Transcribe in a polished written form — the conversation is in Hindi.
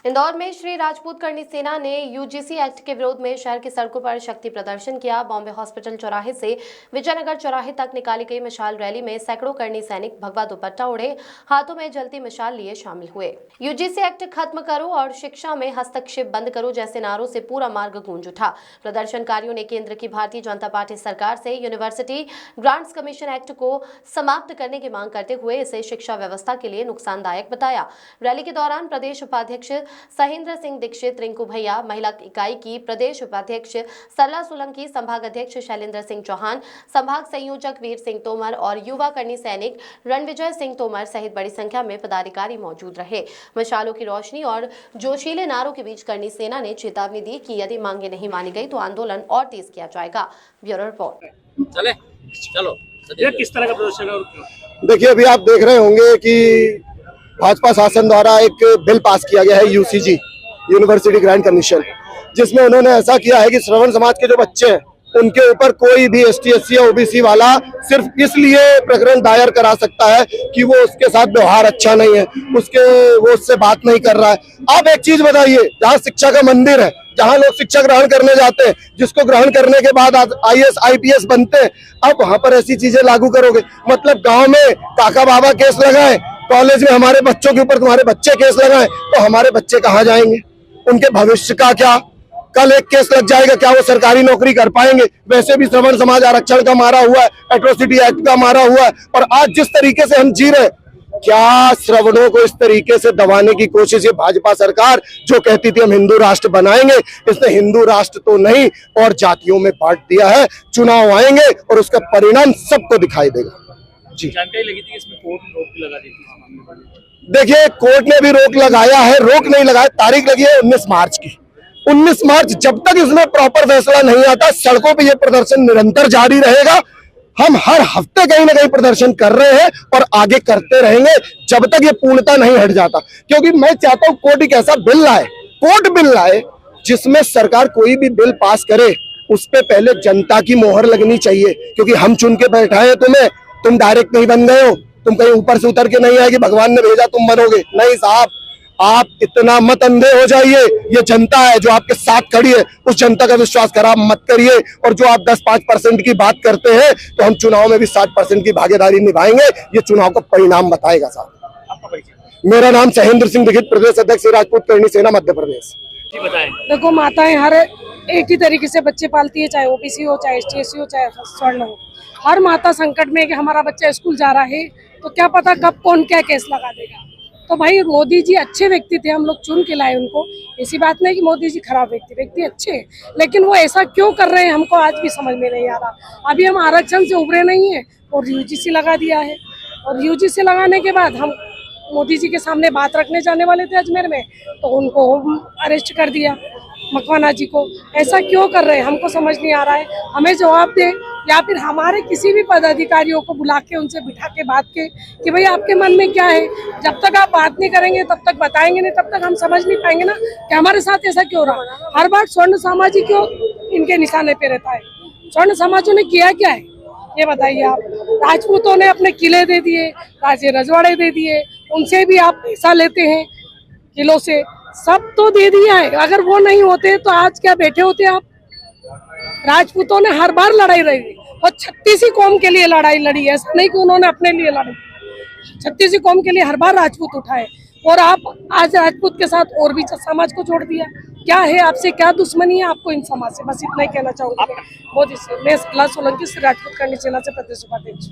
इंदौर में श्री राजपूत करनी सेना ने यूजीसी एक्ट के विरोध में शहर की सड़कों पर शक्ति प्रदर्शन किया। बॉम्बे हॉस्पिटल चौराहे से विजयनगर चौराहे तक निकाली गई मशाल रैली में सैकड़ों करनी सैनिक भगवा दुपट्टा ओढ़े हाथों में जलती मशाल लिए शामिल हुए। यूजीसी एक्ट खत्म करो और शिक्षा में हस्तक्षेप बंद करो जैसे नारों से पूरा मार्ग गूंज उठा। प्रदर्शनकारियों ने केंद्र की भारतीय जनता पार्टी सरकार से यूनिवर्सिटी ग्रांट्स कमीशन एक्ट को समाप्त करने की मांग करते हुए इसे शिक्षा व्यवस्था के लिए नुकसानदायक बताया। रैली के दौरान प्रदेश उपाध्यक्ष सहेंद्र सिंह दीक्षित, रिंकू भैया, महिला इकाई की प्रदेश उपाध्यक्ष सरला सोलंकी, संभाग अध्यक्ष शैलेंद्र सिंह चौहान, संभाग संयोजक वीर सिंह तोमर और युवा करनी सैनिक रणविजय सिंह तोमर सहित बड़ी संख्या में पदाधिकारी मौजूद रहे। मशालों की रोशनी और जोशीले नारों के बीच करनी सेना ने चेतावनी दी कि यदि मांगे नहीं मानी गई तो आंदोलन और तेज किया जाएगा। Bureau report. चलो ये किस तरह का प्रदर्शन है? देखिए, अभी आप देख रहे होंगे कि भाजपा शासन द्वारा एक बिल पास किया गया है यूसीजी यूनिवर्सिटी ग्रांट कमीशन, जिसमें उन्होंने ऐसा किया है कि श्रवण समाज के जो बच्चे हैं उनके ऊपर कोई भी एसटी, एससी या ओबीसी वाला सिर्फ इसलिए प्रकरण दायर करा सकता है कि वो उसके साथ व्यवहार अच्छा नहीं है, वो उससे बात नहीं कर रहा है। आप एक चीज बताइए, जहाँ शिक्षा का मंदिर है, जहाँ लोग शिक्षा ग्रहण करने जाते हैं, जिसको ग्रहण करने के बाद आईएएस आईपीएस बनते हैं, आप वहां पर ऐसी चीजें लागू करोगे? मतलब गांव में काका बाबा केस लगाए, कॉलेज में हमारे बच्चों के ऊपर तुम्हारे बच्चे केस लगाए, तो हमारे बच्चे कहाँ जाएंगे? उनके भविष्य का क्या? कल एक केस लग जाएगा, क्या वो सरकारी नौकरी कर पाएंगे? वैसे भी श्रवण समाज आरक्षण का मारा हुआ है, एट्रोसिटी एक्ट का मारा हुआ है, और आज जिस तरीके से हम जी रहे, क्या श्रवणों को इस तरीके से दबाने की कोशिश? ये भाजपा सरकार जो कहती थी हम हिंदू राष्ट्र बनाएंगे, इसने हिंदू राष्ट्र तो नहीं और जातियों में बांट दिया है। चुनाव आएंगे और उसका परिणाम सबको दिखाई देगा। जी, जानकारी लगी थी इसमें कोर्ट रोक लगा दी थी। देखिए, कोर्ट ने भी रोक लगाया है, रोक नहीं लगाया, तारीख लगी है 19 मार्च की। 19 मार्च, जब तक इसमें प्रॉपर फैसला नहीं आता, सड़कों पे ये प्रदर्शन निरंतर जारी रहेगा। हम हर हफ्ते कहीं ना कहीं प्रदर्शन कर रहे हैं और आगे करते रहेंगे जब तक ये पूर्णता नहीं हट जाता। क्योंकि मैं चाहता हूं कोर्ट एक ऐसा बिल लाए, कोर्ट बिल लाए, जिसमें सरकार कोई भी बिल पास करे उस पे पहले जनता की मोहर लगनी चाहिए। क्योंकि हम चुन के बैठाए हैं तुम्हें, तुम डायरेक्ट नहीं बन गए हो, तुम कहीं ऊपर से उतर के नहीं आए कि भगवान ने भेजा तुम बनोगे। नहीं साहब, आप इतना मत अंधे हो जाइए। ये जनता है जो आपके साथ खड़ी है, उस जनता का विश्वास खराब मत करिए। और जो आप 10-5% की बात करते हैं, तो हम चुनाव में भी 60% की भागीदारी निभाएंगे। ये चुनाव का परिणाम बताएगा साहब। आपका परिचय? मेरा नाम सहेंद्र सिंह दीक्षित, प्रदेश अध्यक्ष राजपूत करनी सेना मध्य प्रदेश। जी बताएं। देखो, माताएं हर एक ही तरीके से बच्चे पालती है, चाहे ओबीसी हो, चाहे एसटी, एससी हो, चाहे स्वर्ण हो। हर माता संकट में कि हमारा बच्चा स्कूल जा रहा है तो क्या पता कब कौन क्या केस लगा देगा। तो भाई, मोदी जी अच्छे व्यक्ति थे, हम लोग चुन के लाए उनको। ऐसी बात नहीं कि मोदी जी खराब व्यक्ति अच्छे हैं, लेकिन वो ऐसा क्यों कर रहे हैं हमको आज भी समझ में नहीं आ रहा। अभी हम आरक्षण से उभरे नहीं है और यूजीसी लगा दिया है, और यूजीसी लगाने के बाद हम मोदी जी के सामने बात रखने जाने वाले थे अजमेर में, तो उनको अरेस्ट कर दिया, मकवाना जी को। ऐसा क्यों कर रहे हैं हमको समझ नहीं आ रहा है। हमें जवाब दे, या फिर हमारे किसी भी पदाधिकारियों को बुला के उनसे बिठा के बात के कि भाई आपके मन में क्या है। जब तक आप बात नहीं करेंगे, तब तक बताएंगे नहीं, तब तक हम समझ नहीं पाएंगे ना कि हमारे साथ ऐसा क्यों रहा। हर बार स्वर्ण समाज क्यों इनके निशाने पे रहता है? स्वर्ण समाजों ने किया क्या है ये बताइए आप। राजपूतों ने अपने किले दे दिए, राजे रजवाड़े दे दिए, उनसे भी आप पैसा लेते हैं किलों से, सब तो दे दिया है। अगर वो नहीं होते तो आज क्या बैठे होते आप? राजपूतों ने हर बार लड़ाई लड़ी और 36 कौम के लिए लड़ाई लड़ी, ऐसा नहीं कि उन्होंने अपने लिए लड़ी। 36 कौम के लिए हर बार राजपूत उठाए, और आप आज राजपूत के साथ और भी समाज को जोड़ दिया। क्या है, आपसे क्या दुश्मनी है आपको इन समाज से? बस इतना ही कहना चाहूंगी। बहुत इससे मैं सरला सोलंकी राजपूत करनी सेना से प्रदेश उपाध्यक्ष।